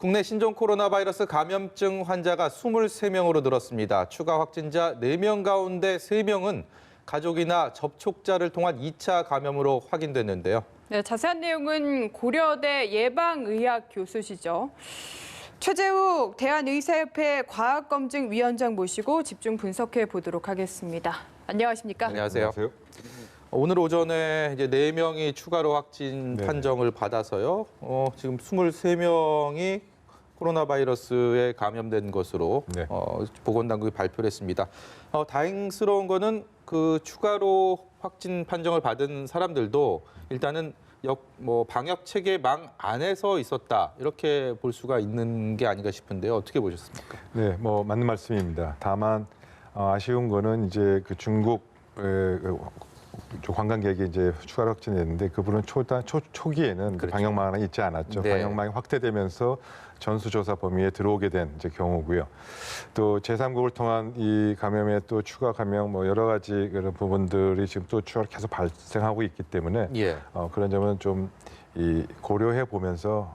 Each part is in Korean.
국내 신종 코로나 바이러스 감염증 환자가 23명으로 늘었습니다. 추가 확진자 4명 가운데 3명은 가족이나 접촉자를 통한 2차 감염으로 확인됐는데요. 네, 자세한 내용은 고려대 예방의학 교수시죠. 최재욱 대한의사협회 과학검증위원장 모시고 집중 분석해 보도록 하겠습니다. 안녕하십니까? 안녕하세요. 오늘 오전에 이제 4명이 추가로 확진 판정을 받아서요. 지금 23명이 코로나 바이러스에 감염된 것으로 보건당국이 발표를 했습니다. 다행스러운 거는 그 추가로 확진 판정을 받은 사람들도 일단은 방역 체계망 안에서 있었다 이렇게 볼 수가 있는 게 아닌가 싶은데요. 어떻게 보셨습니까? 네, 맞는 말씀입니다. 다만 아쉬운 거는 이제 그 중국 관광객이 이제 추가로 확진됐는데 그분은 초기에는 그렇죠. 방역망이 있지 않았죠. 네. 방역망이 확대되면서 전수조사 범위에 들어오게 된 이제 경우고요. 또 제3국을 통한 이 감염의 또 추가 감염 여러 가지 그런 부분들이 지금 또 추가로 계속 발생하고 있기 때문에 그런 점은 좀 고려해 보면서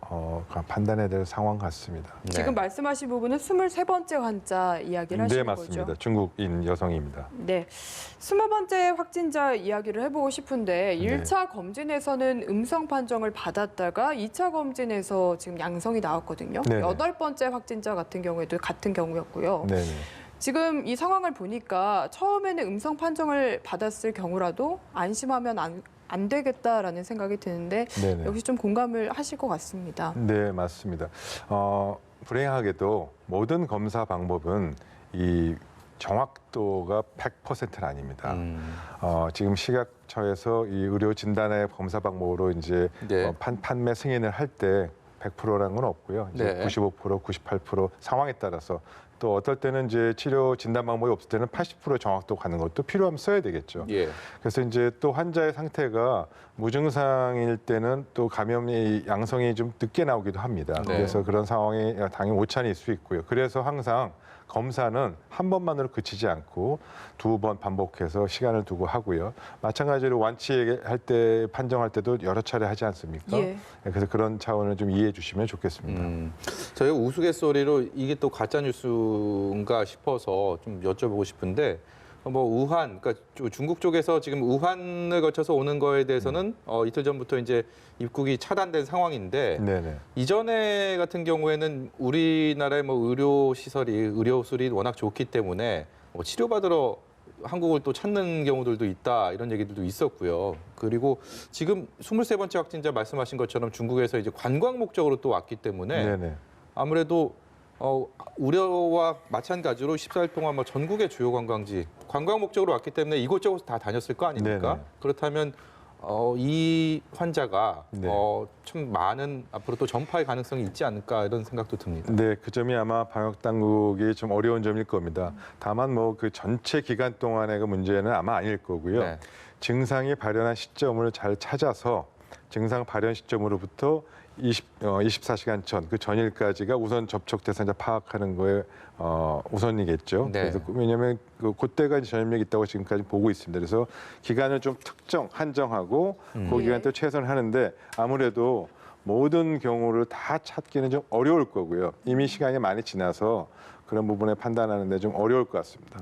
판단해야 될 상황 같습니다. 지금 말씀하신 부분은 23번째 환자 이야기를 하시는 거죠? 네, 맞습니다. 중국인 여성입니다. 네, 20번째 확진자 이야기를 해보고 싶은데 1차 검진에서는 음성 판정을 받았다가 2차 검진에서 지금 양성이 나왔거든요. 네네. 8번째 확진자 같은 경우에도 같은 경우였고요. 네네. 지금 이 상황을 보니까 처음에는 음성 판정을 받았을 경우라도 안심하면 안 되겠다라는 생각이 드는데 네네. 역시 좀 공감을 하실 것 같습니다. 네, 맞습니다. 불행하게도 모든 검사 방법은 이 정확도가 100%는 아닙니다. 지금 식약처에서 이 의료 진단의 검사 방법으로 이제 판매 승인을 할 때 100%라는 건 없고요. 이제 95%, 98% 상황에 따라서 또 어떨 때는 이제 치료 진단 방법이 없을 때는 80% 정확도 가는 것도 필요하면 써야 되겠죠. 그래서 이제 또 환자의 상태가 무증상일 때는 또 감염이 양성이 좀 늦게 나오기도 합니다. 그래서 그런 상황이 당연히 오차는 있을 수 있고요. 그래서 항상 검사는 한 번만으로 그치지 않고 2번 반복해서 시간을 두고 하고요. 마찬가지로 완치할 때 판정할 때도 여러 차례 하지 않습니까? 그래서 그런 차원을 좀 이해해 주시면 좋겠습니다. 저희가 우스갯소리로 이게 또 가짜 뉴스인가 싶어서 좀 여쭤보고 싶은데 우한, 그러니까 중국 쪽에서 지금 우한을 거쳐서 오는 거에 대해서는 이틀 전부터 이제 입국이 차단된 상황인데 이전에 같은 경우에는 우리나라의 의료 시설이 의료술이 워낙 좋기 때문에 치료받으러 한국을 또 찾는 경우들도 있다 이런 얘기들도 있었고요. 그리고 지금 23번째 확진자 말씀하신 것처럼 중국에서 이제 관광 목적으로 또 왔기 때문에 아무래도 우려와 마찬가지로 14일 동안 전국의 주요 관광지 관광 목적으로 왔기 때문에 이곳저곳 다 다녔을 거 아닙니까? 그렇다면 이 환자가 참 많은 앞으로 또 전파의 가능성이 있지 않을까 이런 생각도 듭니다. 네, 그 점이 아마 방역 당국이 좀 어려운 점일 겁니다. 다만 그 전체 기간 동안의 그 문제는 아마 아닐 거고요. 증상이 발현한 시점을 잘 찾아서 증상 발현 시점으로부터 24시간 전, 그 전일까지가 우선 접촉 대상자 파악하는 거에 우선이겠죠. 그래서 왜냐하면 그때가 전염력이 있다고 지금까지 보고 있습니다. 그래서 기간을 좀 한정하고 그 기간 때 최선을 하는데 아무래도 모든 경우를 다 찾기는 좀 어려울 거고요. 이미 시간이 많이 지나서 그런 부분에 판단하는데 좀 어려울 것 같습니다.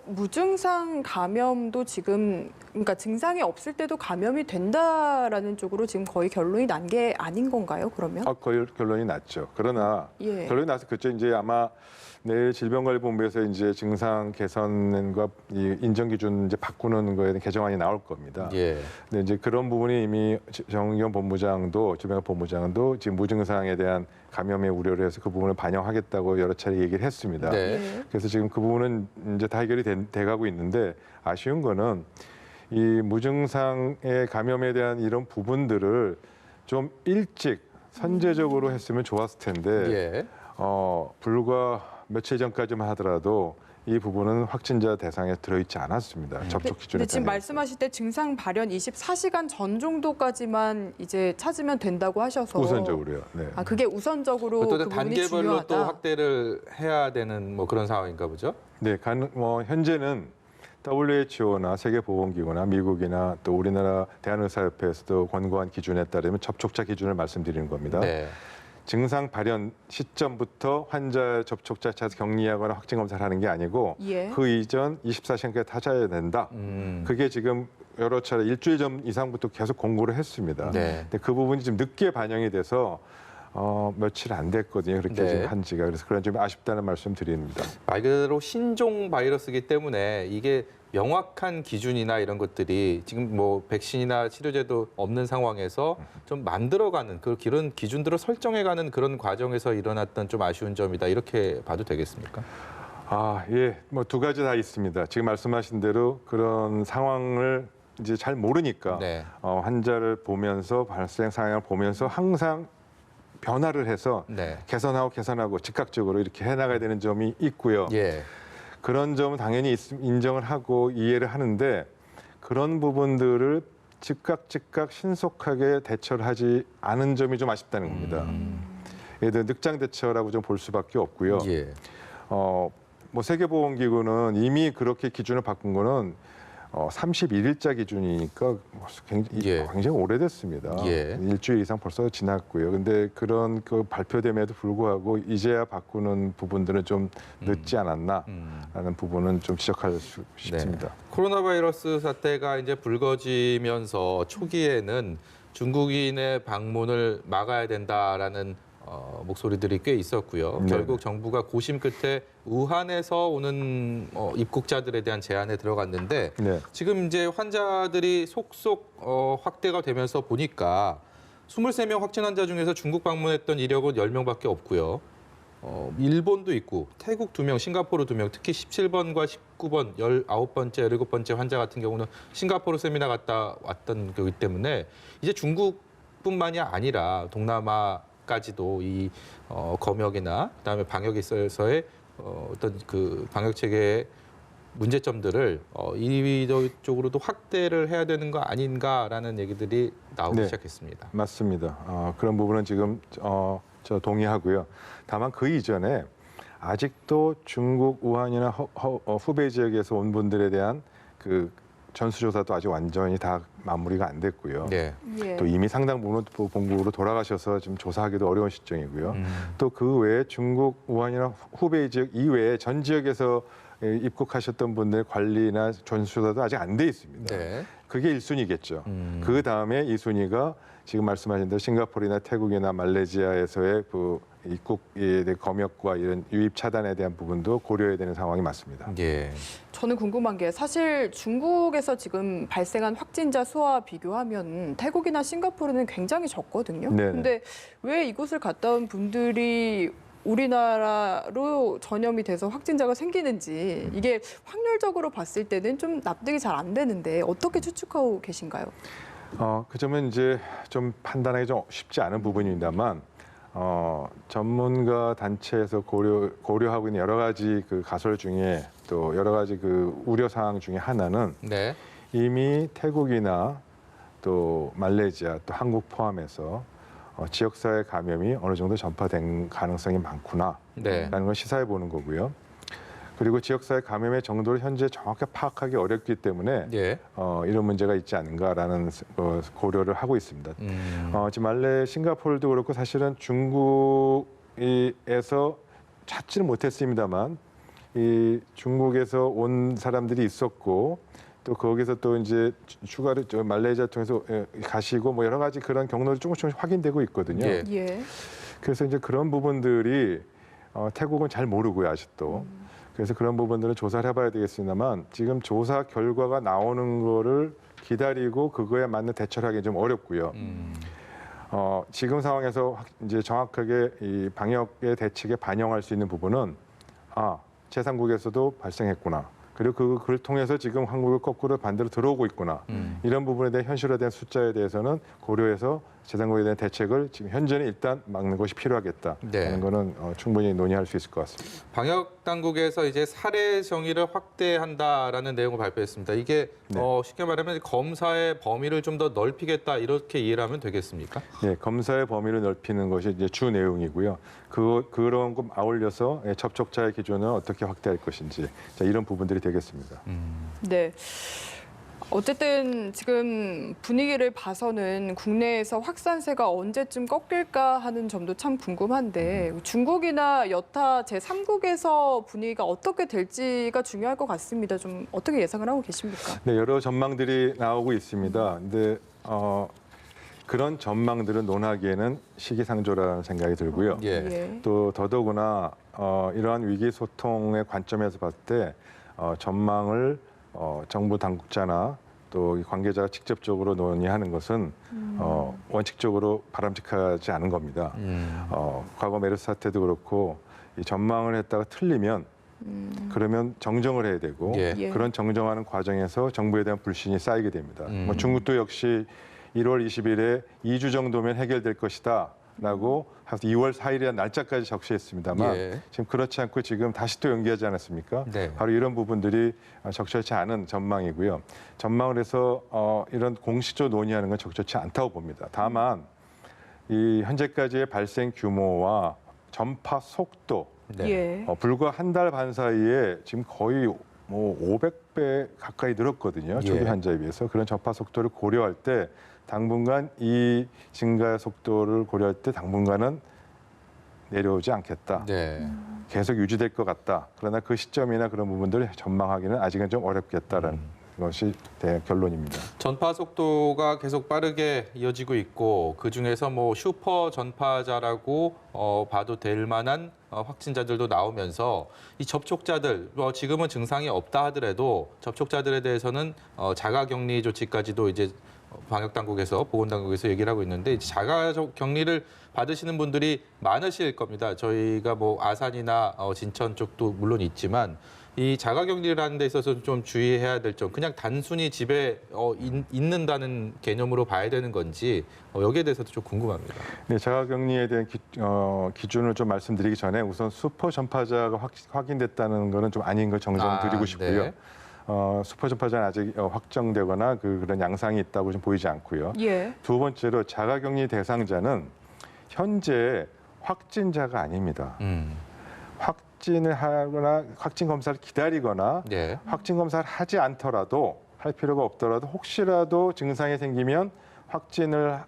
무증상 감염도 지금 그러니까 증상이 없을 때도 감염이 된다라는 쪽으로 지금 거의 결론이 난 게 아닌 건가요? 그러면? 거의 결론이 났죠. 그러나 결론이 나서 그쪽 이제 아마 내일 질병관리본부에서 이제 증상 개선과 이 인정 기준 이제 바꾸는 거에 대한 개정안이 나올 겁니다. 근데 이제 그런 부분이 이미 정의경 본부장도 질병관리본부장도 지금 무증상에 대한 감염의 우려를 해서 그 부분을 반영하겠다고 여러 차례 얘기를 했습니다. 그래서 지금 그 부분은 이제 다 해결이 돼가고 있는데 아쉬운 거는 이 무증상의 감염에 대한 이런 부분들을 좀 일찍 선제적으로 했으면 좋았을 텐데 불과 며칠 전까지만 하더라도 이 부분은 확진자 대상에 들어있지 않았습니다. 접촉 기준에. 근데 지금 말씀하실 때 증상 발현 24시간 전 정도까지만 이제 찾으면 된다고 하셔서 우선적으로요. 그게 우선적으로 그 부분이 단계별로 중요하다. 또 확대를 해야 되는 그런 상황인가 보죠? 네, 현재는 WHO나 세계보건기구나 미국이나 또 우리나라 대한의사협회에서도 권고한 기준에 따르면 접촉자 기준을 말씀드리는 겁니다. 증상 발현 시점부터 환자 접촉자 찾아서 격리하거나 확진 검사를 하는 게 아니고 예. 그 이전 24시간까지 타자야 된다. 그게 지금 여러 차례 일주일 전 이상부터 계속 공고를 했습니다. 네. 근데 그 부분이 좀 늦게 반영이 돼서 며칠 안 됐거든요. 그렇게 네. 지금 한 지가. 그래서 그런 좀 아쉽다는 말씀 드립니다. 말 그대로 신종 바이러스이기 때문에 이게 명확한 기준이나 이런 것들이 지금 뭐 백신이나 치료제도 없는 상황에서 좀 만들어가는 그런 기준들을 설정해가는 그런 과정에서 일어났던 좀 아쉬운 점이다 이렇게 봐도 되겠습니까? 예. 뭐 두 가지 다 있습니다. 지금 말씀하신 대로 그런 상황을 이제 잘 모르니까 네. 환자를 보면서 발생 상황을 보면서 항상 변화를 해서 네. 개선하고 즉각적으로 이렇게 해나가야 되는 점이 있고요. 예. 그런 점은 당연히 인정을 하고 이해를 하는데 그런 부분들을 즉각 신속하게 대처를 하지 않은 점이 좀 아쉽다는 겁니다. 예를 들어 늑장 대처라고 좀 볼 수밖에 없고요. 예. 뭐 세계보건기구는 이미 그렇게 기준을 바꾼 거는 31일자 기준이니까 예. 굉장히 오래됐습니다. 예. 일주일 이상 벌써 지났고요. 근데 그런 그 발표됨에도 불구하고 이제야 바꾸는 부분들은 좀 늦지 않았나라는 부분은 좀 지적할 수 싶습니다. 코로나 바이러스 사태가 이제 불거지면서 초기에는 중국인의 방문을 막아야 된다라는 목소리들이 꽤 있었고요. 네. 결국 정부가 고심 끝에 우한에서 오는 입국자들에 대한 제한에 들어갔는데 네. 지금 이제 환자들이 속속 확대가 되면서 보니까 23명 확진 환자 중에서 중국 방문했던 이력은 10명밖에 없고요. 일본도 있고 태국 2명, 싱가포르 2명, 특히 17번과 19번, 19번째, 17번째 환자 같은 경우는 싱가포르 세미나 갔다 왔던 거기 때문에 이제 중국뿐만이 아니라 동남아까지도 이 검역이나 그다음에 방역에 있어서의 어떤 그 방역 체계의 문제점들을 이쪽으로도 확대를 해야 되는 거 아닌가라는 얘기들이 나오기 네. 시작했습니다. 맞습니다. 그런 부분은 지금 저 동의하고요. 다만 그 이전에 아직도 중국 우한이나 후베이 지역에서 온 분들에 대한 그 전수조사도 아직 완전히 다 마무리가 안 됐고요. 네. 예. 또 이미 상당 부분은 또 본국으로 돌아가셔서 지금 조사하기도 어려운 시점이고요. 또 그 외에 중국 우한이나 후베이 지역 이외에 전 지역에서 입국하셨던 분들의 관리나 전수조사도 아직 안 돼 있습니다. 네. 그게 1순위겠죠. 그 다음에 2순위가 지금 말씀하신 대로 싱가포르나 태국이나 말레이시아에서의 그 입국에 대한 검역과 이런 유입 차단에 대한 부분도 고려해야 되는 상황이 맞습니다. 예. 저는 궁금한 게 사실 중국에서 지금 발생한 확진자 수와 비교하면 태국이나 싱가포르는 굉장히 적거든요. 네네. 근데 왜 이곳을 갔다 온 분들이 우리나라로 전염이 돼서 확진자가 생기는지 이게 확률적으로 봤을 때는 좀 납득이 잘 안 되는데 어떻게 추측하고 계신가요? 그 점은 이제 좀 판단하기 좀 쉽지 않은 부분입니다만 전문가 단체에서 고려하고 있는 여러 가지 그 가설 중에 또 여러 가지 그 우려 사항 중에 하나는 네. 이미 태국이나 또 말레이시아 또 한국 포함해서 지역사회 감염이 어느 정도 전파된 가능성이 많구나라는 네. 걸 시사해 보는 거고요. 그리고 지역사회 감염의 정도를 현재 정확히 파악하기 어렵기 때문에 예. 이런 문제가 있지 않은가라는 고려를 하고 있습니다. 지금 싱가포르도 그렇고 사실은 중국에서 찾지는 못했습니다만 이 중국에서 온 사람들이 있었고 또 거기서 또 이제 추가로 말레이시아 통해서 가시고 뭐 여러 가지 그런 경로들이 조금씩 확인되고 있거든요. 예. 예. 그래서 이제 그런 부분들이 태국은 잘 모르고요 아직도. 그래서 그런 부분들은 조사를 해봐야 되겠습니다만 지금 조사 결과가 나오는 거를 기다리고 그거에 맞는 대처를 하기 좀 어렵고요. 지금 상황에서 이제 정확하게 이 방역의 대책에 반영할 수 있는 부분은 제3국에서도 발생했구나. 그리고 그걸 통해서 지금 한국을 거꾸로 반대로 들어오고 있구나. 이런 부분에 대한 현실화된 숫자에 대해서는 고려해서 제3국에 대한 대책을 지금 현재는 일단 막는 것이 필요하겠다는 네. 거는 충분히 논의할 수 있을 것 같습니다. 방역 당국에서 이제 사례 정의를 확대한다라는 내용을 발표했습니다. 이게 네. 쉽게 말하면 검사의 범위를 좀 더 넓히겠다 이렇게 이해를 하면 되겠습니까? 네, 검사의 범위를 넓히는 것이 이제 주 내용이고요. 그런 것 아울러서 접촉자의 기준을 어떻게 확대할 것인지 이런 부분들이 되겠습니다. 네. 어쨌든 지금 분위기를 봐서는 국내에서 확산세가 언제쯤 꺾일까 하는 점도 참 궁금한데 중국이나 여타 제3국에서 분위기가 어떻게 될지가 중요할 것 같습니다. 좀 어떻게 예상을 하고 계십니까? 네, 여러 전망들이 나오고 있습니다. 근데 그런 전망들은 논하기에는 시기상조라는 생각이 들고요. 예. 또 더더구나 이러한 위기 소통의 관점에서 봤을 때 전망을 정부 당국자나 또 관계자가 직접적으로 논의하는 것은 원칙적으로 바람직하지 않은 겁니다. 과거 메르스 사태도 그렇고 이 전망을 했다가 틀리면 그러면 정정을 해야 되고 예. 그런 정정하는 과정에서 정부에 대한 불신이 쌓이게 됩니다. 뭐 중국도 역시 1월 20일에 2주 정도면 해결될 것이다. 라고 2월 4일이라는 날짜까지 적시했습니다만 예. 지금 그렇지 않고 지금 다시 또 연기하지 않았습니까? 네. 바로 이런 부분들이 적절치 않은 전망이고요. 전망을 해서 이런 공식적으로 논의하는 건 적절치 않다고 봅니다. 다만 이 현재까지의 발생 규모와 전파 속도 네. 예. 불과 한 달 반 사이에 지금 거의 뭐 500배 가까이 늘었거든요. 초기 예. 환자에 비해서. 그런 전파 속도를 고려할 때 당분간 이 증가 속도를 고려할 때 당분간은 내려오지 않겠다. 네. 계속 유지될 것 같다. 그러나 그 시점이나 그런 부분들을 전망하기는 아직은 좀 어렵겠다라는 것이 결론입니다. 전파 속도가 계속 빠르게 이어지고 있고 그중에서 뭐 슈퍼 전파자라고 봐도 될 만한 확진자들도 나오면서 이 접촉자들 지금은 증상이 없다 하더라도 접촉자들에 대해서는 자가격리 조치까지도 이제 방역 당국에서 보건 당국에서 얘기를 하고 있는데 자가 격리를 받으시는 분들이 많으실 겁니다. 저희가 뭐 아산이나 진천 쪽도 물론 있지만 이 자가 격리를 하는 데 있어서 좀 주의해야 될 점, 그냥 단순히 집에 있는다는 개념으로 봐야 되는 건지 여기에 대해서도 좀 궁금합니다. 네, 자가격리에 대한 기준을 좀 말씀드리기 전에 우선 슈퍼 전파자가 확인됐다는 것은 좀 아닌 걸 정정드리고 싶고요. 네. 슈퍼 전파자는 아직 확정되거나 그런 양상이 있다고 좀 보이지 않고요. 예. 두 번째로 자가격리 대상자는 현재 확진자가 아닙니다. 확진을 하거나 확진 검사를 기다리거나 네. 확진 검사를 하지 않더라도 할 필요가 없더라도 혹시라도 증상이 생기면 확진을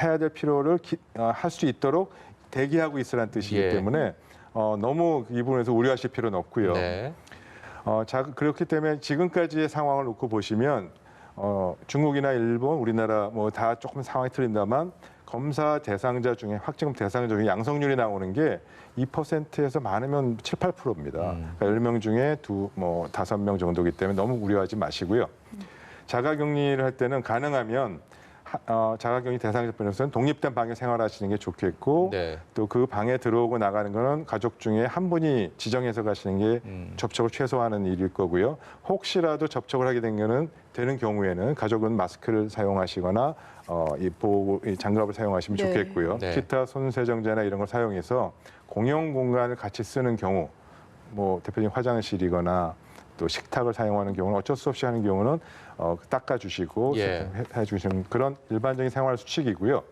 해야 될 필요를 할 수 있도록 대기하고 있으라는 뜻이기 예. 때문에 너무 이 부분에서 우려하실 필요는 없고요. 네. 그렇기 때문에 지금까지의 상황을 놓고 보시면 중국이나 일본, 우리나라 뭐 다 조금 상황이 틀린다만 검사 대상자 중에 확진 대상자 중에 양성률이 나오는 게 2%에서 많으면 7, 8%입니다. 그러니까 10명 중에 5명 정도이기 때문에 너무 우려하지 마시고요. 자가격리를 할 때는 가능하면 자가격리 대상자 편에서는 독립된 방에 생활하시는 게 좋겠고 네. 또 그 방에 들어오고 나가는 거는 가족 중에 한 분이 지정해서 가시는 게 접촉을 최소화하는 일일 거고요. 혹시라도 접촉을 하게 되는 경우에는 가족은 마스크를 사용하시거나 이 장갑을 사용하시면 네. 좋겠고요. 네. 기타 손 세정제나 이런 걸 사용해서 공용 공간을 같이 쓰는 경우, 뭐 대표적인 화장실이거나 또 식탁을 사용하는 경우는 어쩔 수 없이 하는 경우는 닦아주시고 예. 해주시는 그런 일반적인 생활 수칙이고요.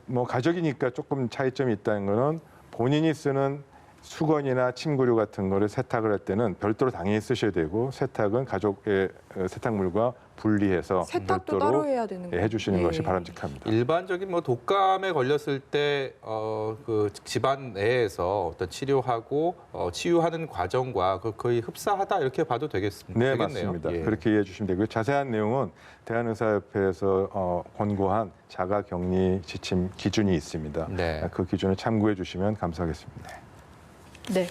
뭐 가족이니까 조금 차이점이 있다는 거는 본인이 쓰는 수건이나 침구류 같은 거를 세탁을 할 때는 별도로 당연히 쓰셔야 되고 세탁은 가족의 세탁물과 분리해서 세탁도 별도로 따로 해야 되는 거예요. 해주시는 예. 것이 바람직합니다. 일반적인 뭐 독감에 걸렸을 때 그 집안 내에서 어떤 치료하고 치유하는 과정과 거의 흡사하다 이렇게 봐도 되겠네요. 네, 맞습니다. 예. 그렇게 이해해 주시면 되고요. 자세한 내용은 대한의사협회에서 권고한 자가격리 지침 기준이 있습니다. 네. 그 기준을 참고해 주시면 감사하겠습니다. 네.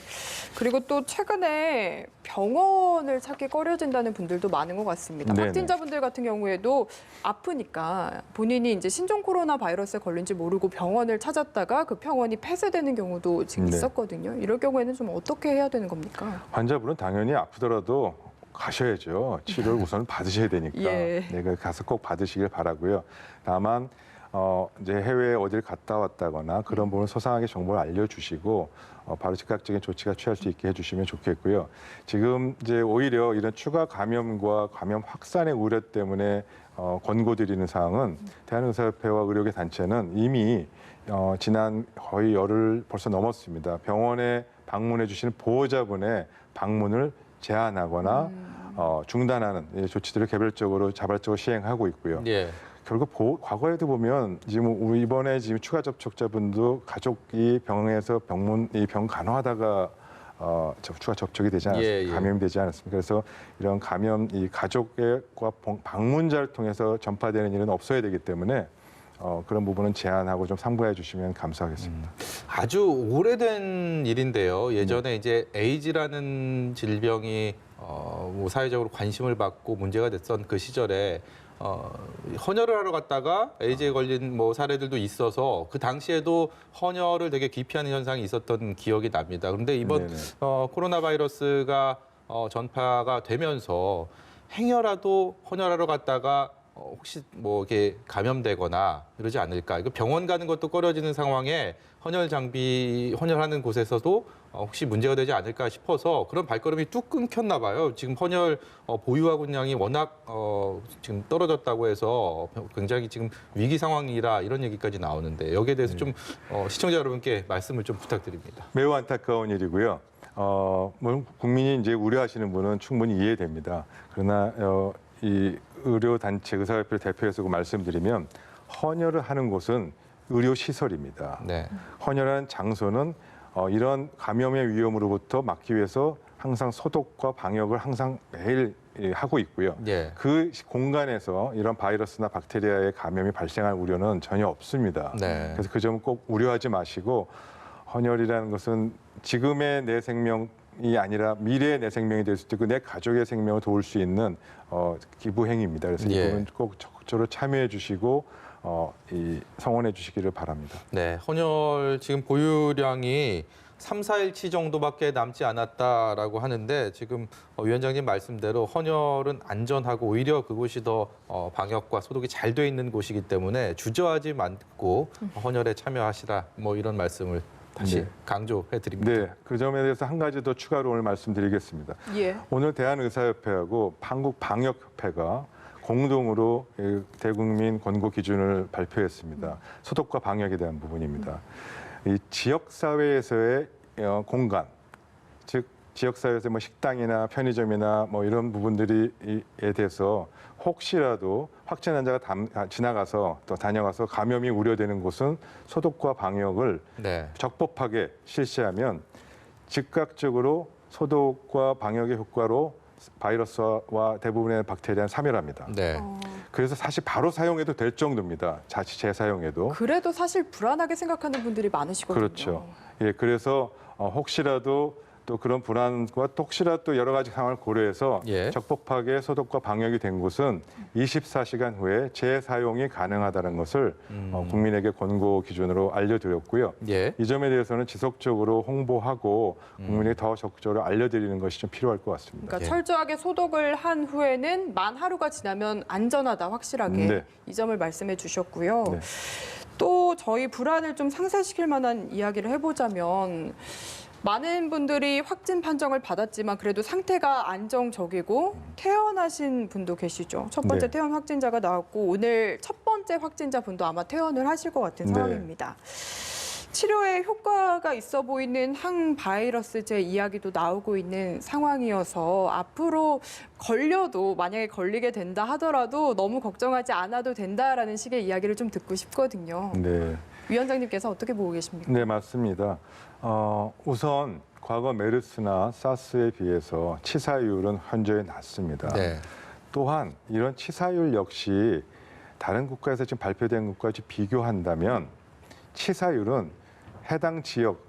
그리고 또 최근에 병원을 찾기 꺼려진다는 분들도 많은 것 같습니다. 네네. 확진자분들 같은 경우에도 아프니까 본인이 이제 신종 코로나 바이러스에 걸린지 모르고 병원을 찾았다가 그 병원이 폐쇄되는 경우도 지금 네. 있었거든요. 이럴 경우에는 좀 어떻게 해야 되는 겁니까? 환자분은 당연히 아프더라도 가셔야죠. 치료를 우선 받으셔야 되니까. 예. 네, 가서 꼭 받으시길 바라고요. 다만 이제 해외에 어딜 갔다 왔다거나 그런 부분 소상하게 정보를 알려주시고 바로 즉각적인 조치가 취할 수 있게 해주시면 좋겠고요. 지금 이제 오히려 이런 추가 감염과 감염 확산의 우려 때문에 권고드리는 사항은 대한의사협회와 의료계 단체는 이미 지난 거의 열흘 벌써 넘었습니다. 병원에 방문해 주시는 보호자분의 방문을 제한하거나 중단하는 조치들을 개별적으로 자발적으로 시행하고 있고요. 예. 결국 과거에도 보면 지금 이번에 지금 추가 접촉자분도 가족이 병에서 병 간호하다가 추가 접촉이 되지 않았습니까? 예, 예. 감염이 되지 않았습니까? 그래서 이런 감염 이 가족과 방문자를 통해서 전파되는 일은 없어야 되기 때문에 그런 부분은 제한하고 좀 참고해 주시면 감사하겠습니다. 아주 오래된 일인데요. 예전에 이제 에이즈라는 질병이 뭐 사회적으로 관심을 받고 문제가 됐던 그 시절에 헌혈을 하러 갔다가 에이즈에 걸린 뭐 사례들도 있어서 그 당시에도 헌혈을 되게 기피하는 현상이 있었던 기억이 납니다. 그런데 이번 네네. 코로나 바이러스가 전파가 되면서 행여라도 헌혈하러 갔다가 혹시 뭐 이렇게 감염되거나 이러지 않을까? 이거 병원 가는 것도 꺼려지는 상황에 헌혈하는 곳에서도 혹시 문제가 되지 않을까 싶어서 그런 발걸음이 뚝 끊겼나 봐요. 지금 헌혈 보유하군량이 워낙 지금 떨어졌다고 해서 굉장히 지금 위기 상황이라 이런 얘기까지 나오는데 여기에 대해서 좀 시청자 여러분께 말씀을 좀 부탁드립니다. 매우 안타까운 일이고요. 뭐 국민이 이제 우려하시는 분은 충분히 이해됩니다. 그러나 이 의료단체 의사협회를 대표해서 말씀드리면 헌혈을 하는 곳은 의료시설입니다. 네. 헌혈하는 장소는 이런 감염의 위험으로부터 막기 위해서 항상 소독과 방역을 항상 매일 하고 있고요. 예. 그 공간에서 이런 바이러스나 박테리아의 감염이 발생할 우려는 전혀 없습니다. 네. 그래서 그 점은 꼭 우려하지 마시고 헌혈이라는 것은 지금의 내 생명이 아니라 미래의 내 생명이 될 수도 있고 내 가족의 생명을 도울 수 있는 기부 행위입니다. 그래서 이 예. 부분 꼭 적극적으로 참여해 주시고 성원해 주시기를 바랍니다. 네, 헌혈 지금 보유량이 3, 4일치 정도밖에 남지 않았다라고 하는데 지금 위원장님 말씀대로 헌혈은 안전하고 오히려 그곳이 더 방역과 소독이 잘 돼 있는 곳이기 때문에 주저하지 말고 헌혈에 참여하시라 뭐 이런 말씀을 다시 네. 강조해 드립니다. 네, 그 점에 대해서 한 가지 더 추가로 오늘 말씀드리겠습니다. 예. 오늘 대한의사협회하고 한국방역협회가 공동으로 대국민 권고 기준을 발표했습니다. 소독과 방역에 대한 부분입니다. 이 지역사회에서의 공간, 즉 지역사회에서 뭐 식당이나 편의점이나 뭐 이런 부분들에 대해서 혹시라도 확진 환자가 지나가서 또 다녀가서 감염이 우려되는 곳은 소독과 방역을 네. 적법하게 실시하면 즉각적으로 소독과 방역의 효과로 바이러스와 대부분의 박테리아는 사멸합니다. 네. 그래서 사실 바로 사용해도 될 정도입니다. 자칫 재사용해도. 그래도 사실 불안하게 생각하는 분들이 많으시거든요. 그렇죠. 예, 그래서 혹시라도 또 그런 불안과 또 혹시라도 또 여러 가지 상황을 고려해서 예. 적법하게 소독과 방역이 된 곳은 24시간 후에 재사용이 가능하다는 것을 국민에게 권고 기준으로 알려드렸고요. 예. 이 점에 대해서는 지속적으로 홍보하고 국민에게 더 적극적으로 알려드리는 것이 좀 필요할 것 같습니다. 그러니까 예. 철저하게 소독을 한 후에는 만 하루가 지나면 안전하다 확실하게 네. 이 점을 말씀해 주셨고요. 네. 또 저희 불안을 좀 상쇄시킬 만한 이야기를 해보자면 많은 분들이 확진 판정을 받았지만 그래도 상태가 안정적이고 퇴원하신 분도 계시죠. 첫 번째 네. 퇴원 확진자가 나왔고 오늘 첫 번째 확진자 분도 아마 퇴원을 하실 것 같은 네. 상황입니다. 치료에 효과가 있어 보이는 항바이러스제 이야기도 나오고 있는 상황이어서 앞으로 걸려도 만약에 걸리게 된다 하더라도 너무 걱정하지 않아도 된다라는 식의 이야기를 좀 듣고 싶거든요. 네. 위원장님께서 어떻게 보고 계십니까? 네, 맞습니다. 우선 과거 메르스나 사스에 비해서 치사율은 현저히 낮습니다. 네. 또한 이런 치사율 역시 다른 국가에서 지금 발표된 것과 비교한다면 치사율은 해당 지역,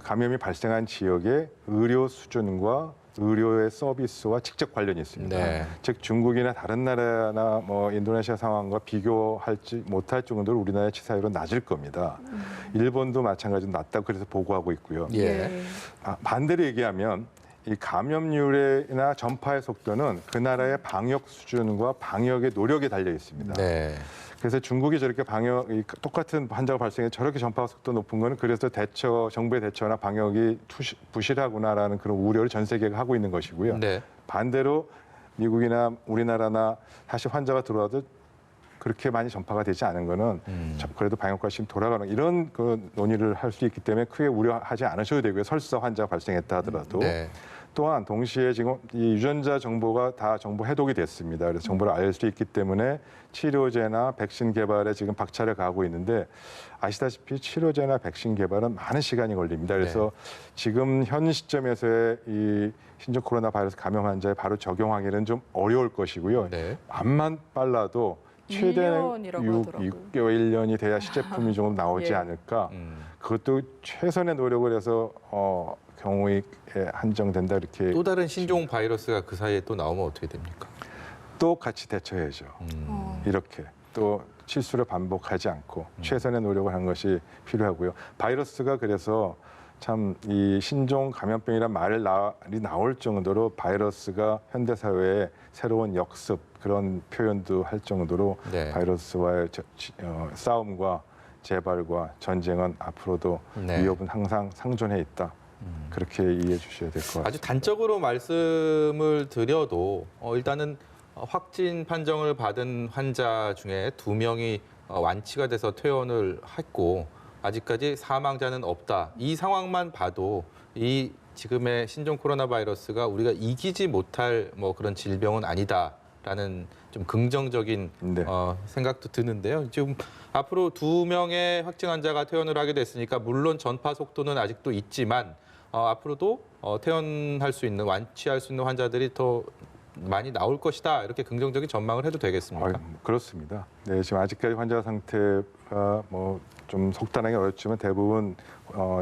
감염이 발생한 지역의 의료 수준과 의료의 서비스와 직접 관련이 있습니다. 네. 즉 중국이나 다른 나라나 뭐 인도네시아 상황과 비교할지 못할 정도로 우리나라의 치사율은 낮을 겁니다. 일본도 마찬가지로 낮다고 그래서 보고하고 있고요. 예. 반대로 얘기하면 이 감염률이나 전파의 속도는 그 나라의 방역 수준과 방역의 노력에 달려 있습니다. 네. 그래서 중국이 저렇게 똑같은 환자가 발생해 저렇게 전파 속도 높은 거는 그래서 정부의 대처나 방역이 부실하구나라는 그런 우려를 전 세계가 하고 있는 것이고요. 네. 반대로 미국이나 우리나라나 사실 환자가 들어와도 그렇게 많이 전파가 되지 않은 거는 그래도 방역과 지금 돌아가는 이런 그 논의를 할 수 있기 때문에 크게 우려하지 않으셔도 되고요. 설사 환자가 발생했다 하더라도. 네. 또한 동시에 지금 이 유전자 정보가 다 정보 해독이 됐습니다. 그래서 정보를 알 수 있기 때문에 치료제나 백신 개발에 지금 박차를 가하고 있는데 아시다시피 치료제나 백신 개발은 많은 시간이 걸립니다. 그래서 지금 현 시점에서의 이 신종 코로나 바이러스 감염 환자에 바로 적용하기는 좀 어려울 것이고요. 네. 암만 빨라도 최대 1년이라고 하더라고요. 6개월, 1년이 돼야 시제품이 좀 나오지 예. 않을까. 음. 그것도 최선의 노력을 해서 경우에 한정된다 이렇게 또 다른 신종 바이러스가 그 사이에 또 나오면 어떻게 됩니까? 또 같이 대처해야죠. 이렇게 또 실수를 반복하지 않고 최선의 노력을 하는 것이 필요하고요. 바이러스가 그래서 참 이 신종 감염병이란 말이 나올 정도로 바이러스가 현대 사회에 새로운 역습 그런 표현도 할 정도로 네. 바이러스와의 싸움과 재발과 전쟁은 앞으로도 네. 위협은 항상 상존해 있다. 그렇게 이해해 주셔야 될 것 같습니다. 아주 단적으로 말씀을 드려도 일단은 확진 판정을 받은 환자 중에 2명이 완치가 돼서 퇴원을 했고 아직까지 사망자는 없다. 이 상황만 봐도 이 지금의 신종 코로나 바이러스가 우리가 이기지 못할 뭐 그런 질병은 아니다라는 좀 긍정적인 네. 생각도 드는데요. 지금 앞으로 2명의 확진 환자가 퇴원을 하게 됐으니까 물론 전파 속도는 아직도 있지만 앞으로도 퇴원할 수 있는 완치할 수 있는 환자들이 더 많이 나올 것이다. 이렇게 긍정적인 전망을 해도 되겠습니까? 그렇습니다. 네, 지금 아직까지 환자 상태가 뭐 좀 속단하기 어렵지만 대부분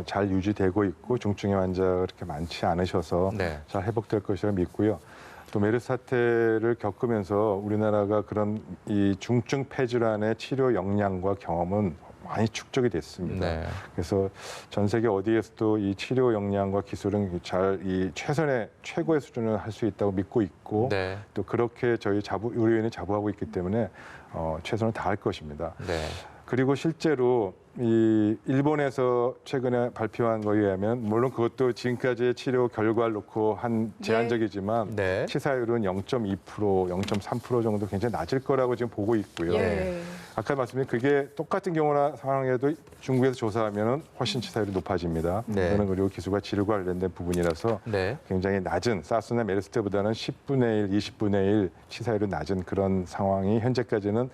잘 유지되고 있고 중증의 환자가 그렇게 많지 않으셔서 네. 잘 회복될 것이라 믿고요. 또 메르스 사태를 겪으면서 우리나라가 그런 이 중증 폐질환의 치료 역량과 경험은 많이 축적이 됐습니다. 네. 그래서 전 세계 어디에서도 이 치료 역량과 기술은 잘 이 최고의 수준을 할 수 있다고 믿고 있고 네. 또 그렇게 저희 의료인이 자부하고 있기 때문에 최선을 다할 것입니다. 네. 그리고 실제로 이 일본에서 최근에 발표한 거에 의하면 물론 그것도 지금까지의 치료 결과를 놓고 한 제한적이지만 네. 치사율은 0.2%, 0.3% 정도 굉장히 낮을 거라고 지금 보고 있고요. 예. 아까 말씀드린 그게 똑같은 경우나 상황에도 중국에서 조사하면 훨씬 치사율이 높아집니다. 네. 이거는 의료 기술과 치료가 관련된 부분이라서 네. 굉장히 낮은 사스나 메르스 때보다는 10분의 1, 20분의 1 치사율이 낮은 그런 상황이 현재까지는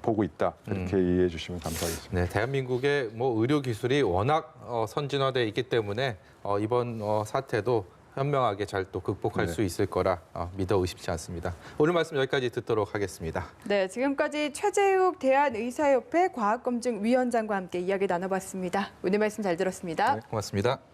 보고 있다. 이렇게 이해해 주시면 감사하겠습니다. 네, 대한민국의 뭐 의료 기술이 워낙 선진화돼 있기 때문에 이번 사태도 현명하게 잘 또 극복할 네. 수 있을 거라 믿어 의심치 않습니다. 오늘 말씀 여기까지 듣도록 하겠습니다. 네, 지금까지 최재욱 대한의사협회 과학검증위원장과 함께 이야기 나눠봤습니다. 오늘 말씀 잘 들었습니다. 고맙습니다.